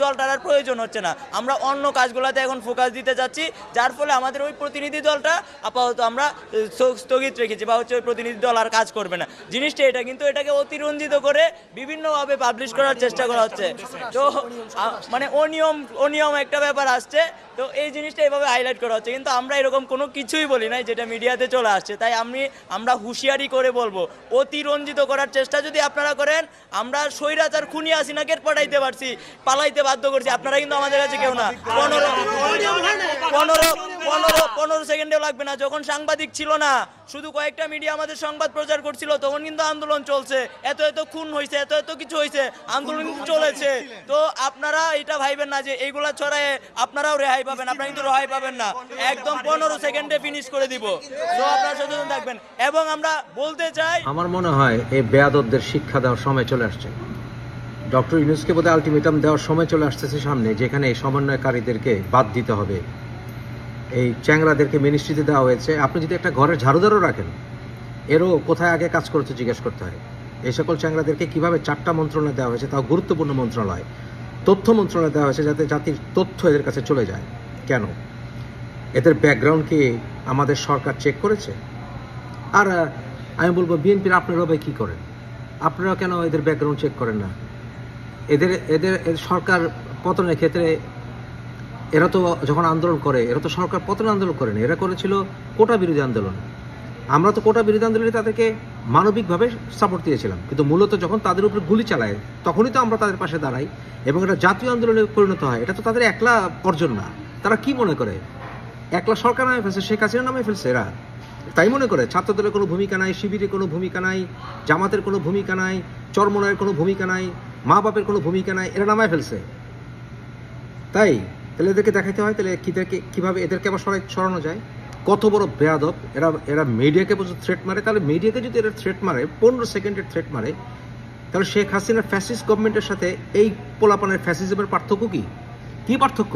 দলটার আর প্রয়োজন হচ্ছে না, আমরা অন্য কাজগুলোতে এখন ফোকাস দিতে যাচ্ছি, যার ফলে আমাদের ওই প্রতিনিধি দলটা আপাতত আমরা স্থগিত রেখেছি বা হচ্ছে ওই প্রতিনিধি দল আর কাজ করবে না। জিনিসটা এটা, কিন্তু এটাকে অতিরঞ্জিত করে বিভিন্নভাবে পাবলিশ করার চেষ্টা করা হচ্ছে। তো মানে অনিয়ম একটা ব্যাপার আসছে, তো এই জিনিসটা এইভাবে হাইলাইট করা হচ্ছে, কিন্তু আমরা এরকম কোনো কিছুই বলি নাই যেটা মিডিয়াতে চলে আসছে। তাই আমরা হুঁশিয়ারি করে বলবো, অতিরঞ্জিত করার চেষ্টা যদি আপনারা করেন, আমরা স্বৈরাচার খুনি হাসিনাকে পাঠাইতে পারছি, পালাইতে বাধ্য করছি, আপনারা কিন্তু আমাদের কাছে কেউ না। 15 সেকেন্ডেও লাগবে না, যখন সাংবাদিক ছিল না, শুধু কয়েকটা মিডিয়া আমাদের সংবাদ প্রচার করছিল, তখন কিন্তু আন্দোলন চলছে, এত খুন হয়েছে, এত কিছু হয়েছে, আন্দোলন কিন্তু চলেছে। তো আপনারা এটা ভাইবেন না যে এইগুলা ছড়ায় আপনারাও রেহাই পাবেন, আপনারা কিন্তু রেহাই পাবেন না, একদম 15 সেকেন্ডে ফিনিশ করে দিব। তো আপনারা সচেতন থাকবেন। এবং আমরা বলতে চাই, আমার মনে হয় এই বেয়াদবদের শিক্ষা দেওয়ার সময় চলে আসছে। ডক্টর ইউনূসকে বোধহয় আলটিমেটাম দেওয়ার সময় চলে আসতেছে সামনে, যেখানে এই সমন্বয়কারীদেরকে বাদ দিতে হবে, এই চ্যাংরাদেরকে মিনিস্ট্রিতে দেওয়া হয়েছে। আপনি যদি একটা ঘরের ঝাড়ুদারও রাখেন, এরও কোথায় আগে কাজ করেছে জিজ্ঞেস করতে হয়। এই সকল চ্যাংরাদেরকে কীভাবে 4টা মন্ত্রণালয় দেওয়া হয়েছে, তাও গুরুত্বপূর্ণ মন্ত্রণালয়, তথ্য মন্ত্রণালয় দেওয়া হয়েছে, যাতে জাতির তথ্য এদের কাছে চলে যায়। কেন? এদের ব্যাকগ্রাউন্ড কি আমাদের সরকার চেক করেছে? আর আমি বলবো, বিএনপির আপনারা ভাই কী করেন? আপনারা কেন এদের ব্যাকগ্রাউন্ড চেক করেন না? এদের সরকার পতনের ক্ষেত্রে এরা তো যখন আন্দোলন করে, এরা তো সরকার পতন আন্দোলন করেনি, এরা করেছিল কোটা বিরোধী আন্দোলন। আমরা তো কোটা বিরোধী আন্দোলনে তাদেরকে মানবিকভাবে সাপোর্ট দিয়েছিলাম, কিন্তু মূলত যখন তাদের উপর গুলি চালায়, তখনই তো আমরা তাদের পাশে দাঁড়াই এবং এটা জাতীয় আন্দোলনে পরিণত হয়। এটা তো তাদের একলা অর্জন না। তারা কি মনে করে একলা সরকার নামে ফেলছে, শেখ হাসিনা নামে ফেলছে? এরা তাই মনে করে? ছাত্রদলের কোনো ভূমিকা নাই, শিবিরের কোনো ভূমিকা নাই, জামাতের কোনো ভূমিকা নাই, চরমনায়ের কোনো ভূমিকা নাই, মা বাপের কোনো ভূমিকা নাই, এরা নামায় ফেলছে। তাই তাহলে এদেরকে দেখাতে হয়, তাহলে কীভাবে এদেরকে আবার সরানো যায়? কত বড় বেয়াদব এরা মিডিয়াকে পর্যন্ত থ্রেট মারে। তাহলে মিডিয়াকে যদি এরা থ্রেট মারে, 15 সেকেন্ডের থ্রেট মারে, তাহলে শেখ হাসিনার ফ্যাসিস্ট গভর্নমেন্টের সাথে এই পোলাপানের ফ্যাসিজমের পার্থক্য কি? কি পার্থক্য?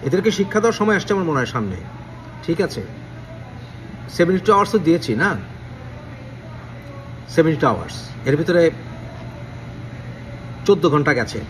এদেরকে শিক্ষা দেওয়ার সময় আসছে আমার মনে হয় সামনে। ঠিক আছে, 72 আওয়ার্সও দিয়েছি না, 72 আওয়ার্স, এর ভিতরে 14 ঘন্টা গেছে।